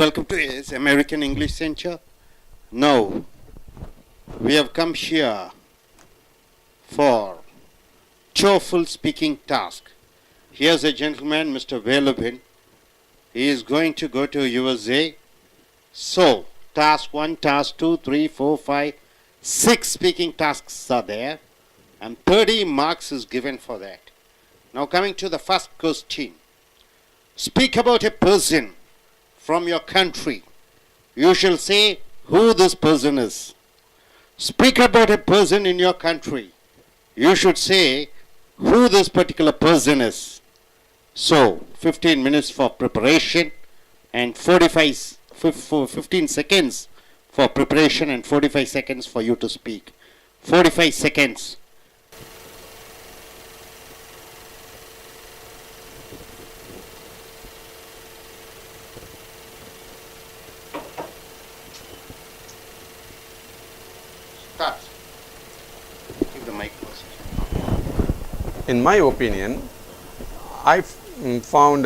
Welcome to AS American English Center. Now, we have come here for Toefl speaking task. Here's a gentleman, Mr. Velubin. He is going to go to USA. So, task 1, task 2, 3, 4, 5, 6 speaking tasks are there, and 30 marks is given for that. Now, coming to the first question. Speak about a person from your country. You shall say who this person is. Speak about a person in your country. You should say who this particular person is. So, 15 minutes for preparation and 15 seconds for preparation and 45 seconds for you to speak. 45 seconds. Start. Give the mic first. In my opinion, I found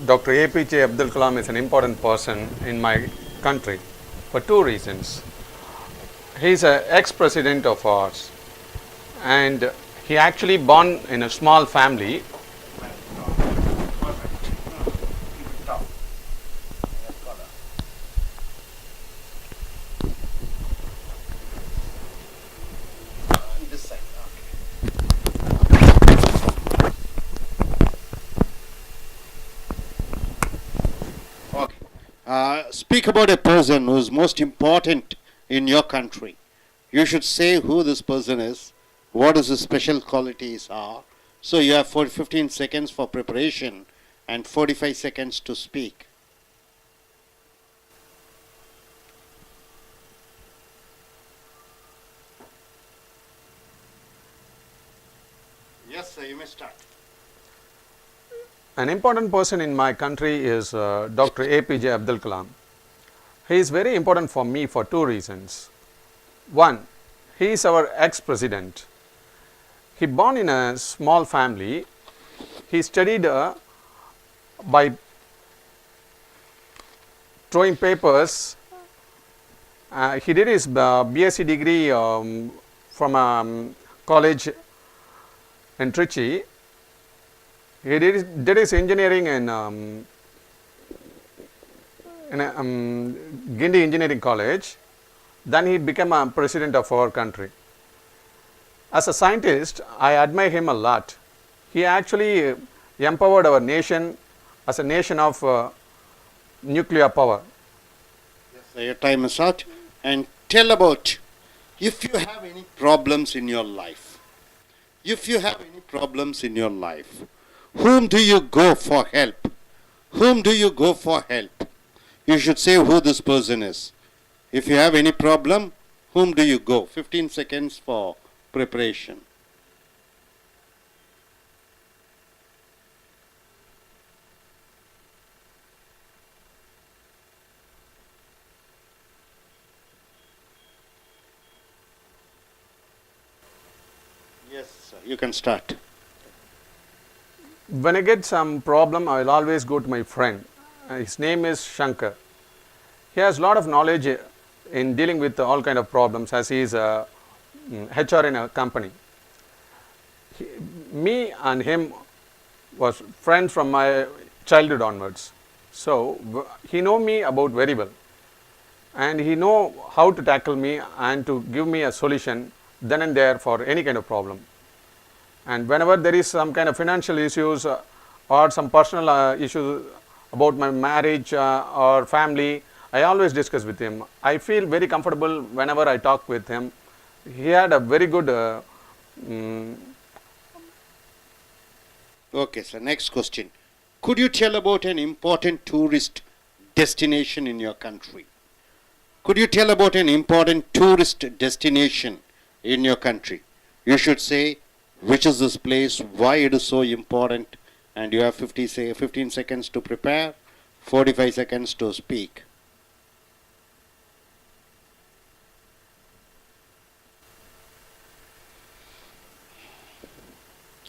Dr. APJ Abdul Kalam is an important person in my country for two reasons. He is an ex-president of ours, and he actually born in a small family. Speak about a person who is most important in your country. You should say who this person is, what his special qualities are. So you have 15 seconds for preparation and 45 seconds to speak. Yes, sir, you may start. An important person in my country is Dr. APJ Abdul Kalam. He is very important for me for two reasons. One, he is our ex-president. He born in a small family. He studied by throwing papers. He did his BSc degree from a college in Trichy. He did his engineering in Guindy Engineering College. Then he became a president of our country. As a scientist, I admire him a lot. He actually empowered our nation as a nation of nuclear power. Yes, sir, your time is out. And tell about if you have any problems in your life. If you have any problems in your life, whom do you go for help? Whom do you go for help? You should say who this person is. If you have any problem, whom do you go? 15 seconds for preparation. Yes, sir, you can start. When I get some problem, I will always go to my friend. His name is Shanker. He has a lot of knowledge in dealing with all kind of problems, as he is a HR in a company. Me and him was friends from my childhood onwards. So he know me about very well, and he know how to tackle me and to give me a solution then and there for any kind of problem. And whenever there is some kind of financial issues or some personal issues about my marriage or family, I always discuss with him. I feel very comfortable whenever I talk with him. He had a very good Okay, sir. Next question. Could you tell about an important tourist destination in your country? Could you tell about an important tourist destination in your country? You should say which is this place, why it is so important, and you have 15 seconds to prepare, 45 seconds to speak.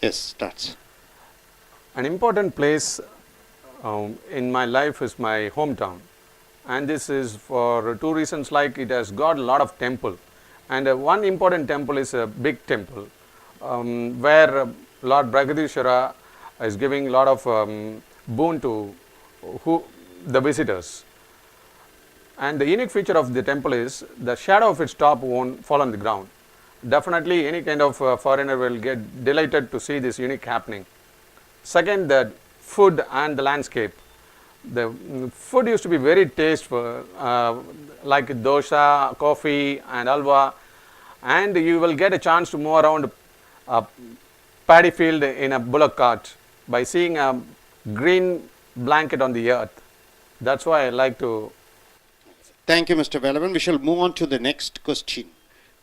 Yes, starts. An important place in my life is my hometown. and this is for two reasons, like it has got a lot of temple, and one important temple is a big temple, where Lord Bragadishwara is giving a lot of boon to who the visitors. And the unique feature of the temple is the shadow of its top won't fall on the ground. Definitely any kind of foreigner will get delighted to see this unique happening. Second, the food and the landscape. The food used to be very tasteful, like dosa, coffee and alwa, and you will get a chance to move around a paddy field in a bullock cart by seeing a green blanket on the earth. That's why I like to. Thank you, Mr. Velavan. We shall move on to the next question.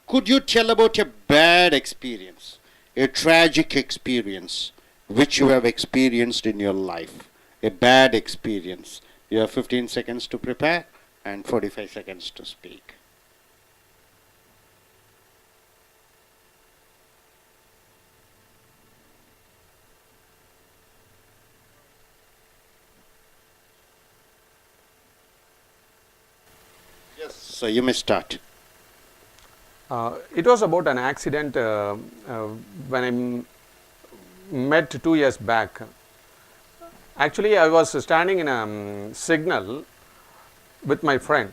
Could you tell about a bad experience, a tragic experience, which you have experienced in your life? A bad experience. You have 15 seconds to prepare and 45 seconds to speak. Yes, so you may start. It was about an accident when I met 2 years back. Actually, I was standing in a signal with my friend.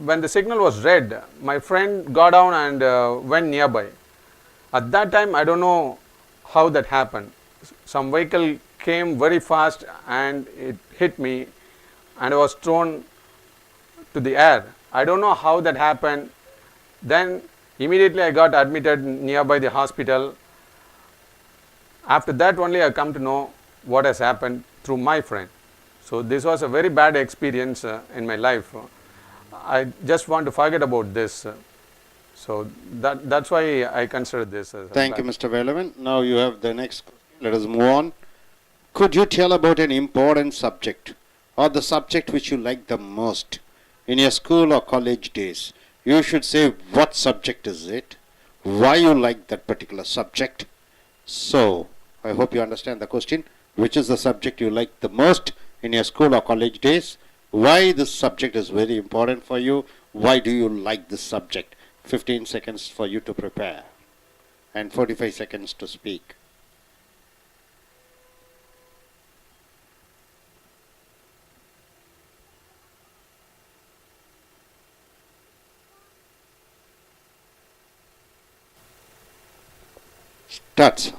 When the signal was red, my friend got down and went nearby. At that time, I don't know how that happened. Some vehicle came very fast and it hit me, and I was thrown to the air. I don't know how that happened. Then immediately I got admitted nearby the hospital. After that only I come to know what has happened through my friend. So this was a very bad experience in my life. I just want to forget about this. So that's why I consider this as Thank you, Mr. Velavan. Now you have the next question. Let us move on. Could you tell about an important subject or the subject which you like the most in your school or college days? You should say what subject is it, why you like that particular subject. So, I hope you understand the question. Which is the subject you like the most in your school or college days? Why this subject is very important for you? Why do you like this subject? 15 seconds for you to prepare and 45 seconds to speak. Starts.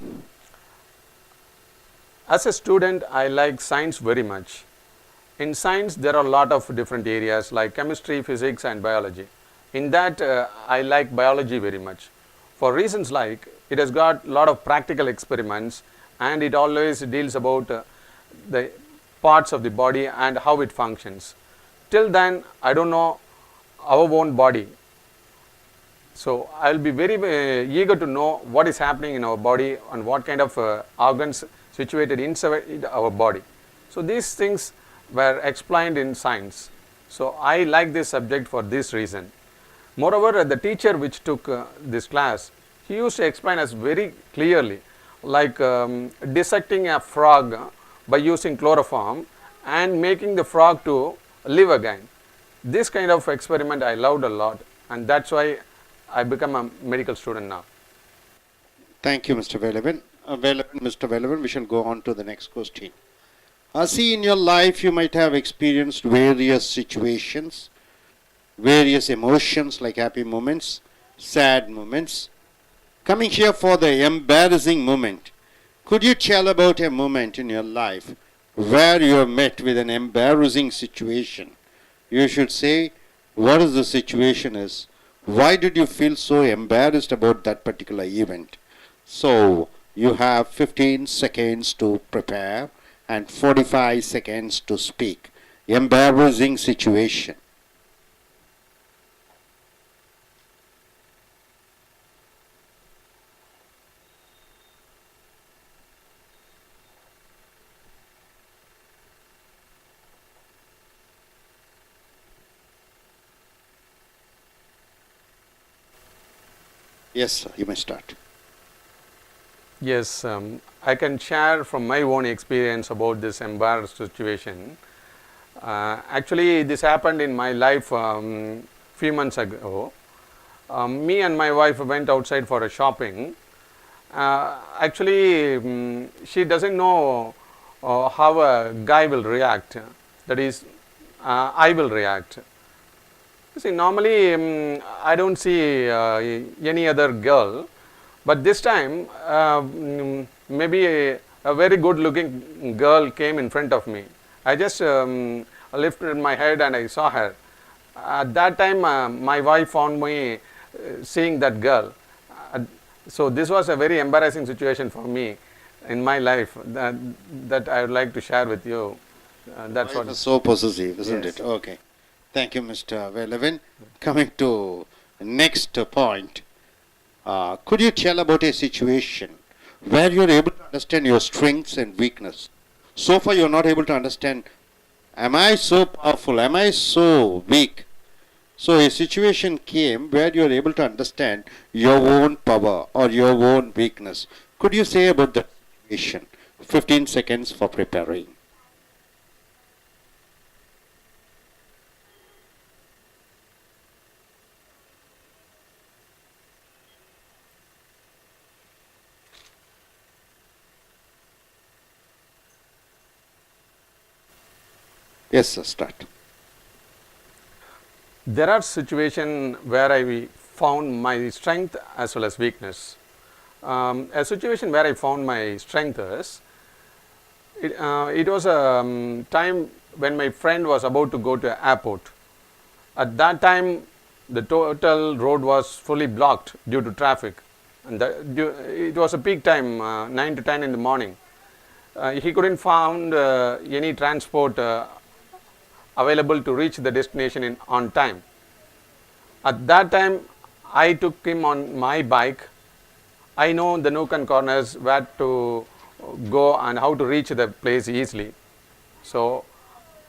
As a student, I like science very much. In science, there are a lot of different areas like chemistry, physics and biology. In that, I like biology very much. For reasons like, it has got a lot of practical experiments and it always deals about the parts of the body and how it functions. Till then, I don't know our own body. So, I will be very eager to know what is happening in our body and what kind of organs situated inside our body. So, these things were explained in science. So, I like this subject for this reason. Moreover, the teacher which took this class, he used to explain us very clearly, like dissecting a frog by using chloroform and making the frog to live again. This kind of experiment I loved a lot, and that's why I become a medical student now. Thank you, Mr. Velavan. Mr. Velavan, we shall go on to the next question. See, in your life you might have experienced various situations, various emotions like happy moments, sad moments. Coming here for the embarrassing moment, could you tell about a moment in your life where you are met with an embarrassing situation? You should say what is the situation is. Why did you feel so embarrassed about that particular event? So, you have 15 seconds to prepare and 45 seconds to speak. Embarrassing situation. Yes, sir, you may start. Yes, I can share from my own experience about this embarrassed situation. Actually, this happened in my life few months ago. Me and my wife went outside for a shopping. Actually, she doesn't know how a guy will react. That is, I will react. See, normally I don't see any other girl, but this time maybe a very good looking girl came in front of me. I just lifted my head and I saw her. At that time, my wife found me seeing that girl. So this was a very embarrassing situation for me in my life that I would like to share with you. That's Wife what. is so possessive, isn't Yes. it? Okay. Thank you, Mr. Velavan. Coming to next point, could you tell about a situation where you're able to understand your strengths and weakness? So far, you're not able to understand, am I so powerful? Am I so weak? So a situation came where you're able to understand your own power or your own weakness. Could you say about the situation? 15 seconds for preparing. Yes, sir, start. There are situations where I found my strength as well as weakness. A situation where I found my strength is, it was a time when my friend was about to go to the airport. At that time, the total road was fully blocked due to traffic. And it was a peak time, 9 to 10 in the morning. He couldn't find any transport available to reach the destination on time. At that time, I took him on my bike. I know the nook and corners where to go and how to reach the place easily. So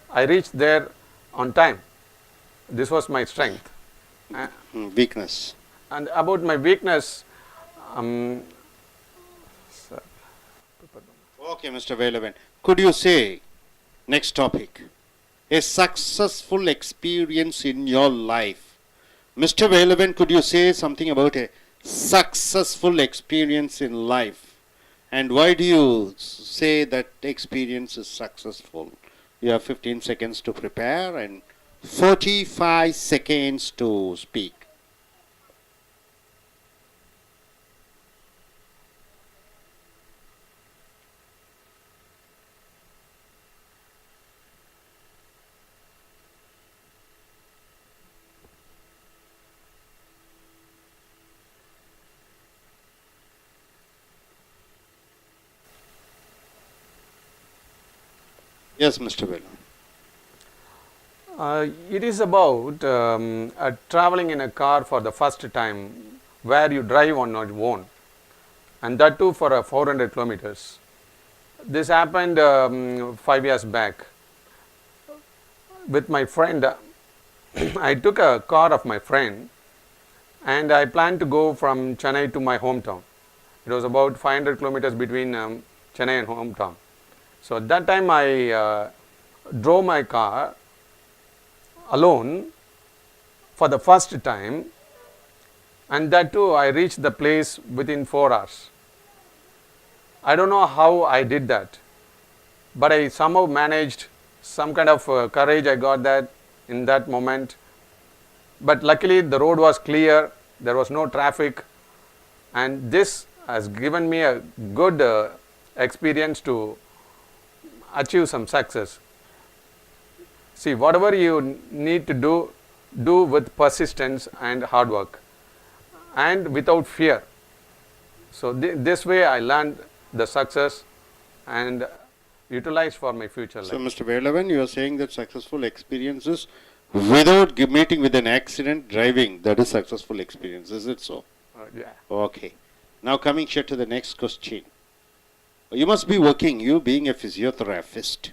I reached there on time. This was my strength. Weakness. And about my weakness, um, Okay, Mr. Velavan. Could you say, next topic, a successful experience in your life? Mr. Velavan, could you say something about a successful experience in life? And why do you say that experience is successful? You have 15 seconds to prepare and 45 seconds to speak. Yes, Mr. Velavan. it is about traveling in a car for the first time where you drive on your own, and that too for 400 kilometers. This happened 5 years back with my friend. I took a car of my friend and I planned to go from Chennai to my hometown. It was about 500 kilometers between Chennai and hometown. So at that time I drove my car alone for the first time, and that too I reached the place within 4 hours. I don't know how I did that, but I somehow managed. Some kind of courage I got that in that moment. But luckily the road was clear, there was no traffic, and this has given me a good experience to achieve some success. See, whatever you need to do with persistence and hard work and without fear. So this way I learned the success and utilized for my future So, life. Mr. Velavan, you are saying that successful experiences without meeting with an accident driving, that is successful experience. Is it so? Yeah. Okay. Now coming here to the next question. You must be working, you being a physiotherapist,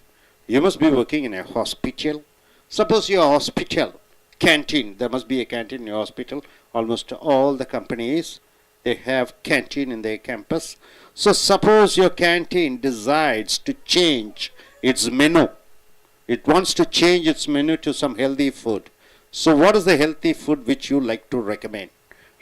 you must be working in a hospital. Suppose your hospital, canteen, there must be a canteen in your hospital. Almost all the companies, they have canteen in their campus. So suppose your canteen decides to change its menu It wants to change its menu to some healthy food. So what is the healthy food which you like to recommend,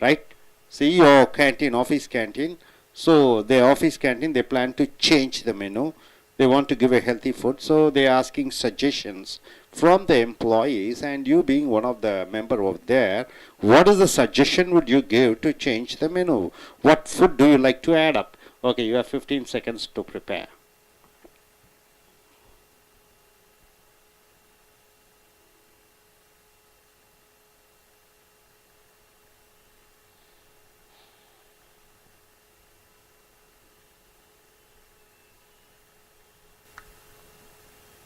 right? See your canteen, office canteen. So the office canteen, they plan to change the menu. They want to give a healthy food. So they are asking suggestions from the employees, and you being one of the member over there, what is the suggestion would you give to change the menu? What food do you like to add up? Okay, you have 15 seconds to prepare.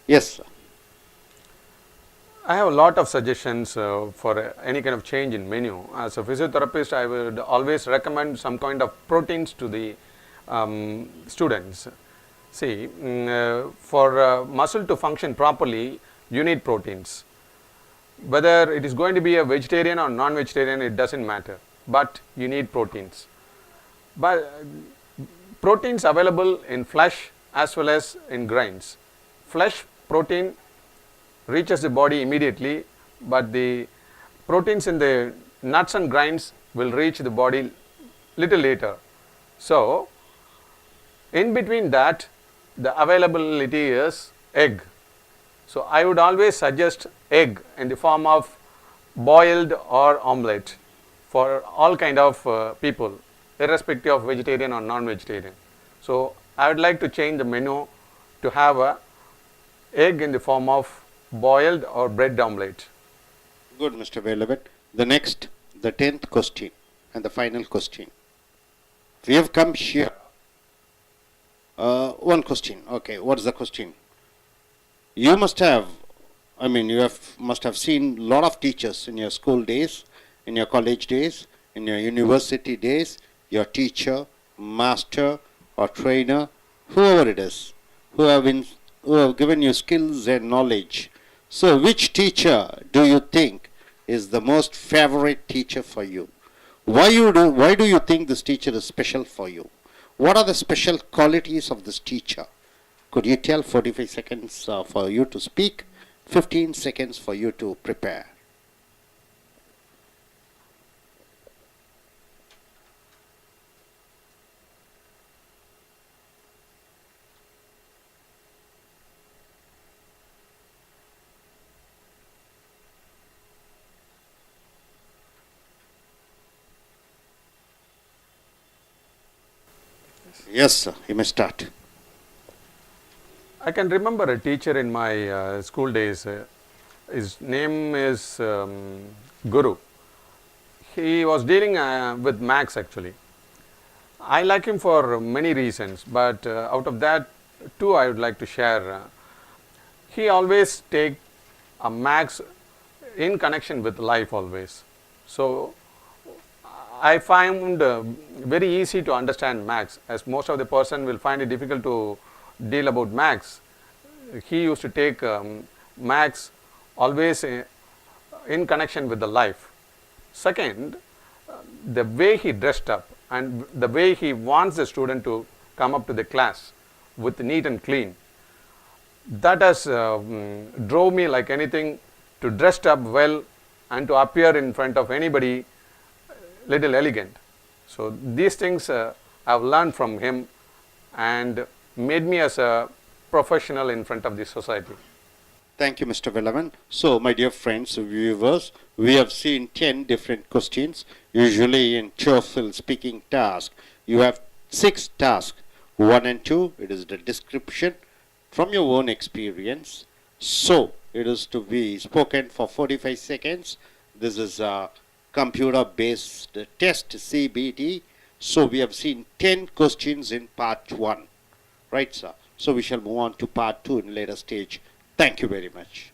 Yes, sir. I have a lot of suggestions for any kind of change in menu. As a physiotherapist, I would always recommend some kind of proteins to the students. See, for muscle to function properly, you need proteins. Whether it is going to be a vegetarian or non-vegetarian, it doesn't matter. But you need proteins. But proteins available in flesh as well as in grains. Flesh protein reaches the body immediately, but the proteins in the nuts and grains will reach the body little later. So, in between that, the availability is egg. So, I would always suggest egg in the form of boiled or omelette for all kind of people, irrespective of vegetarian or non-vegetarian. So, I would like to change the menu to have a egg in the form of boiled or bread omelette. Good, Mr. Velavat. The next, the 10th question and the final question. We have come here. One question. Okay, what is the question? You must have, must have seen a lot of teachers in your school days, in your college days, in your university days, your teacher, master or trainer, whoever it is, who have given you skills and knowledge. So which teacher do you think is the most favorite teacher for you? Why do you think this teacher is special for you? What are the special qualities of this teacher? Could you tell? 45 seconds for you to speak, 15 seconds for you to prepare. Yes, sir. You may start. I can remember a teacher in my school days. His name is Guru. He was dealing with Max actually. I like him for many reasons, but out of that, two I would like to share. He always take a Max in connection with life always. So I find very easy to understand Max, as most of the person will find it difficult to deal about Max. He used to take Max always in connection with the life. Second, the way he dressed up and the way he wants the student to come up to the class with neat and clean. That has drove me like anything to dress up well and to appear in front of anybody little elegant. So these things I've learned from him and made me as a professional in front of the society. Thank you, Mr. Velavan. So, my dear friends, viewers, we have seen 10 different questions. Usually in Toefl speaking task, you have 6 tasks. 1 and 2, it is the description from your own experience. So, it is to be spoken for 45 seconds. This is a computer-based test, CBT. So, we have seen 10 questions in part 1. Right, sir? So, we shall move on to part 2 in later stage. Thank you very much.